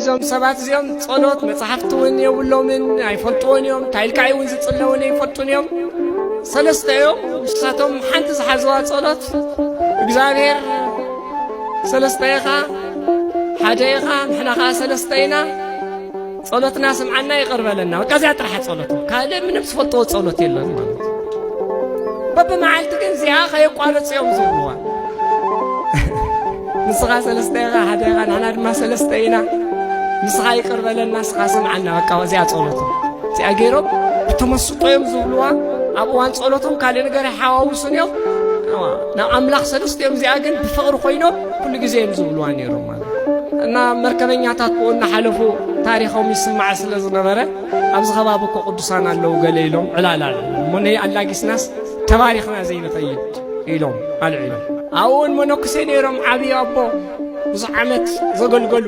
زم سبات زم صلوت مصحفتون يولومن አይፈልጦን يوم ታይልካይ ወንዝ ጽለውን ይፈጡን يوم ሰለስተ يوم ሳቶም ሓንቲ ዝሓዝዋ ጸሎት እግዚአብሔር ሰለስተይኻ ሓደይኻ ንሕናኻ ሰለስተይና ጸሎትና ስምዓና ይቀርበለና በቃ ዚያ ጥራሕ ጸሎት ካለ ምንም ስፈልጦ ጸሎት የለን ማለት በበመዓልት ግን ዚያ ከይቋረጽ يوم ዝብልዋ ንስኻ ሰለስተይኻ ሓደይኻ ንሕና ድማ ሰለስተይና ንስኻ ይቀርበለና ንስኻ ስምዓና በቃ ዚያ ጸሎት ዚያ ገይሮም ተመስጦ يوم ዝብልዋ ኣብ እዋን ጸሎቶም ካለ ነገር ይሓዋውሱን يوم ናብ ኣምላኽ ሰለስተ يوم ዚኣ ግን ብፍቕሪ ኮይኖም ኩሉ ግዜ ዝብልዋ ነይሮም ማለት እና መርከበኛታት ቆና ሓለፉ ታሪኾም ይስማዕ ስለ ዝነበረ ኣብዚ ከባቢ እኮ ቅዱሳን ኣለው ገለ ኢሎም ዕላላል ሞኔ ኣላጊስናስ ተባሪኽና ዘይንኸይድ ኢሎም ኣልዒሎም ኣውን መነኩሴ ነይሮም ዓብዪ ኣቦ ብዙሕ ዓመት ዘገልገሉ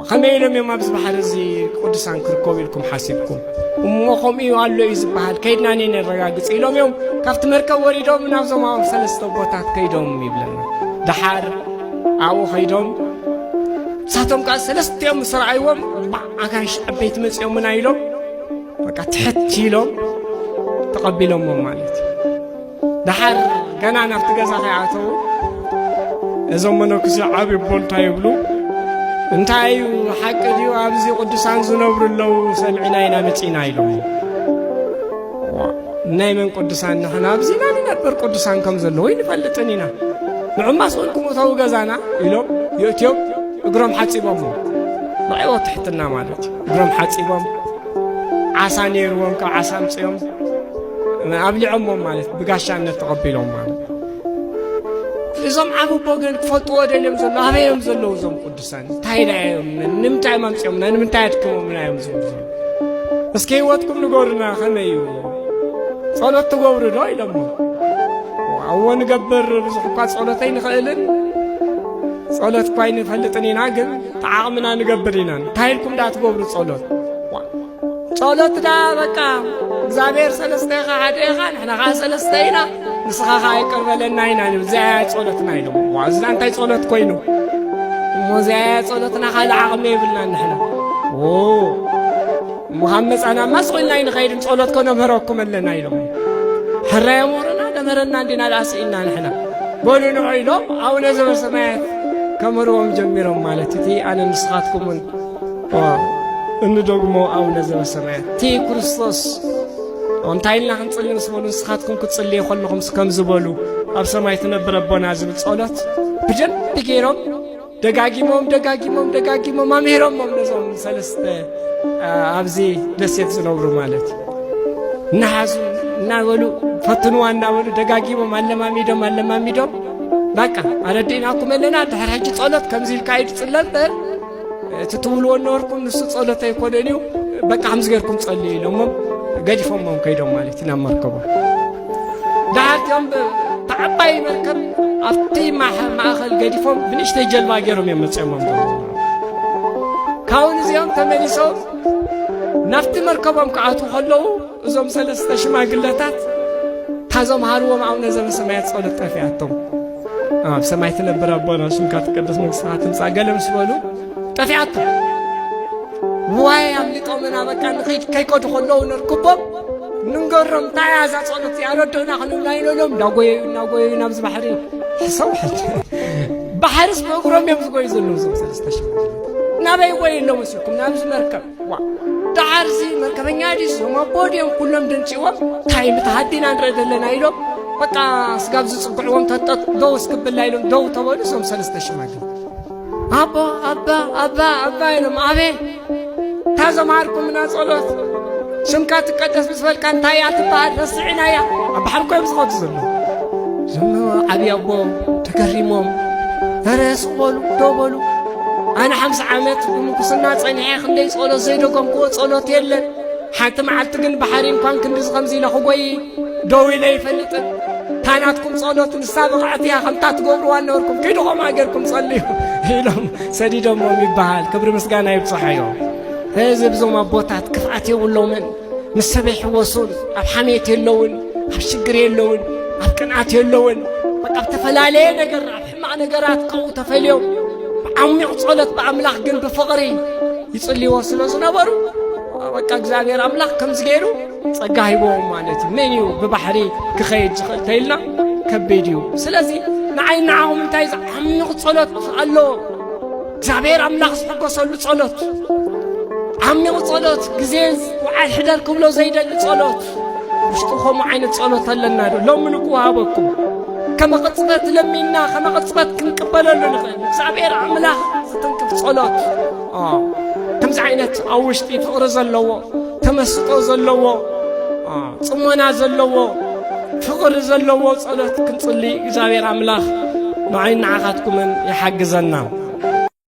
ከመይ ኢሎም እዮም ኣብዚ ባሕሪ እዚ ቅዱሳን ክርከቡ ኢልኩም ሓሲብኩም እሞ ከምኡ ኣሎ እዩ ዝበሃል ከይድና ነረጋግፅ ኢሎም እዮም ካብቲ መርከብ ወሪዶም ናብዞም ኣብኦም ሰለስተ ቦታት ከይዶም ይብለና ድሓር ኣብኡ ከይዶም ሳቶም ቃል ሰለስቲኦም ስራይዎም ኣጋሽ ዓበይቲ መጽኦም ምን አይሎም በቃ ትሕት ኢሎም ተቀቢሎም ማለት ድሓር ገና ናብቲ ገዛ ከይኣተው እዞም መነኩሴ ዓብዪ ቦንታ ይብሉ እንታይ ሓቂ ድዩ ኣብዚ ቅዱሳን ዝነብሩ ኣለው ሰምዒና ኢና መጺና ኢሎም ናይ መን ቅዱሳን ንሕና ኣብዚና ንነበር ቅዱሳን ከም ዘለዎ ይንፈልጥን ኢና ንዑማ ሰልኩም እተው ገዛና ኢሎም ይእትዮም እግሮም ሓጺቦም ንዕቦ ትሕትና ማለት እግሮም ሓጺቦም ዓሳ ነይርዎም ካብ ዓሳ ምጽኦም ኣብሊዖሞም ማለት ብጋሻነት ተቐቢሎም ማለት እዞም ዓብቦ ግን ክፈልጥዎ ደልዮም ዘሎ ኣበዮም ዘለዉ እዞም ቅዱሳን ታይዳዮም ንምንታይ መምጽኦም ንምንታይ ኣድክሞም ናዮም ዝብሉ እስኪ ህይወትኩም ንገብሩና ከመይ እዩ ጸሎት ትገብሩ ዶ ኢሎሞ ኣዎ ንገብር ብዙሕ እኳ ጸሎተይ ንኽእልን ጸሎት እኳ ይንፈልጥን ኢና ግን ተዓቕምና ንገብር ኢና እንታይ ኢልኩም ዳ ትገብሩ ጸሎት ዳ በቃ እግዚአብሔር ሰለስተይኻ ሓደይኻ ንሕናኻ ሰለስተይና ንስኻ ኸ ኣይቀርበለና ኢና ዚያ ጸሎትና ኢሎም ዋዝና እንታይ ጸሎት ኮይኑ እሞ ዚያ ጸሎትና ካልእ ዓቕሚ የብልና ንሕና ሙሃብ መጻና ማስቆልና ይንኸይድን ጸሎት ከነምህረኩም ኣለና ኢሎም ሕራየ ሞርና ደመረና እንዲና ላስኢና ንሕና በሉ ንዑ ኢሎም ኣቡነ ዘበሰማያት ከምርዎም ጀሚሮም ማለት እቲ ኣነ ንስኻትኩምን እንደግሞ ኣቡነ ዘበሰማያት እቲ ክርስቶስ እንታይ ኢልና ክንጽሊ ንስበሉ ንስኻትኩም ክትጽልዩ ከለኹም ከም ዝበሉ ኣብ ሰማይ ትነብር ኣቦና ዝብል ጸሎት ብደንቢ ገይሮም ደጋጊሞም ኣምሂሮሞም ነዞም ሰለስተ ኣብዚ ደሴት ዝነብሩ ማለት እናሓዙ እናበሉ ፈትንዋ እናበሉ ደጋጊሞም ኣለማሚዶም በቃ ኣረዲእናኩም ኣለና ድሕሪ ሕጂ ጸሎት ከምዚ ኢልካ ይጽለበር ትትብልዎ ነበርኩም ንሱ ጸሎት ኣይኮነን እዩ በቃ ከምዚ ጌርኩም ጸልዩ ኢሎሞም ገዲፎሞም ከይዶም ማለት ኢና መርከቦም ድሓርቲኦም ተዓባይ መርከብ ኣብቲ ማእኸል ገዲፎም ብንእሽተይ ጀልባ ገይሮም እዮም መጽኦሞም ካብኡ እዚኦም ተመሊሶም ናፍቲ መርከቦም ክኣቱ ከለዉ እዞም ሰለስተ ሽማግለታት ታዞም ሃልዎም ኣቡነ ዘበሰማያት ጸሎት ጠፊኣቶም ኣብ ሰማይ ትነብር ኣቦና ስምካ ትቀደስ መንግሥትኻ ትምጻእ ገለ ምስ በሉ ጠፊኣቶም ዋይ ኣምሊጦምና በቃ ንኸይድ ከይከዱ ከለዉ ንርክቦም ንንገሮም እንታይ እዛ ጸሎት ኣረድእና ክንብላ ኢሎም እናጎየዩ ናብዚ ባሕሪ ሰውሐት ባሕርስ ብእግሮም እዮም ዝጎዩ ዘለዉ እዞም ሰለስተ ሽማግለታት ናበይ ጎይ ኣሎ መስልኩም ናብዚ መርከብ ዳዓርዚ መርከበኛ ዲስ ዞም ኣቦ ድዮም ኩሎም ድንጭዎም እንታይ ምተሃዲና ንርኢ ዘለና ኢሎም በቃ ስጋብ ዝጽጉዕዎም ተጠጥ ደው እስክብላ ኢሎም ደው ተበሉ እዞም ሰለስተ ሽማግለታት ኣባ ኢሎም ኣቤ ታዘማሃርኩምና ጸሎት ስምካ ትቀደስ ምስ በልካ እንታይ እያ ትበሃል ረስዒና እያ ኣብ ባሕሪ ኮይም ዝኸዱ ዘሎ እዞም ዓብዪ ኣቦ ተገሪሞም ረስ በሉ ደው በሉ ኣነ 50 ዓመት ብምንኩስና ጸኒሐ ክንደይ ጸሎት ዘይደገምክዎ ጸሎት የለን ሓንቲ መዓልቲ ግን ባሕሪ እንኳን ክንዲዚ ከምዚ ኢለ ክጎይ ደው ኢለ ይፈልጥን ታናትኩም ጸሎት ንሳ ብቕዓት እያ ከምታ ትገብርዋ ነበርኩም ከይድኹም ኣገርኩም ጸልዩ ኢሎም ሰዲዶሞም ይበሃል ክብሪ ምስጋና ይብፅሓዮ እዚ ብዞም ኣቦታት ክፍኣት የብሎምን ምስ ሰብ ይሕወሱን ኣብ ሓሜት የለውን ኣብ ሽግር የለውን ኣብ ቅንዓት የለውን በቃ ብተፈላለየ ነገር ኣብ ሕማቕ ነገራት ቀው ተፈልዮም عميق صلت بأملاخ جن بفقري يصلي وصلوا زنبرو በቃ እግዚአብሔር አምላክ ከምዝገሩ ጸጋ ይቦም ማለት ምንዩ በባህሪ ከኸይድ ተይልና ከበዲዩ ስለዚህ ንዓይናው ምንታይ ዓሚቕ ጸሎት አሎ እግዚአብሔር አምላክ ዝፈቀሰሉ ጸሎት ዓሚቕ ጸሎት ግዜ ወዓል ሕደር ክብሎ ዘይደል ጸሎት ውሽጥኹም ዓይነት ጸሎት አለና ሎምን ቁሃበኩም ከመቅጽበት ለሚና ከመቅጽበት ክንቀበለሉ ንኽእል እግዚአብሔር አምላክ ዝትንክፍ ጸሎት ከምዚ ዓይነት ኣብ ውሽጢ ፍቕሪ ዘለዎ ተመስጦ ዘለዎ ጽሞና ዘለዎ ፍቕሪ ዘለዎ ጸሎት ክንጽሊ እግዚአብሔር አምላክ ንዓይናዓኻትኩምን ይሓግዘና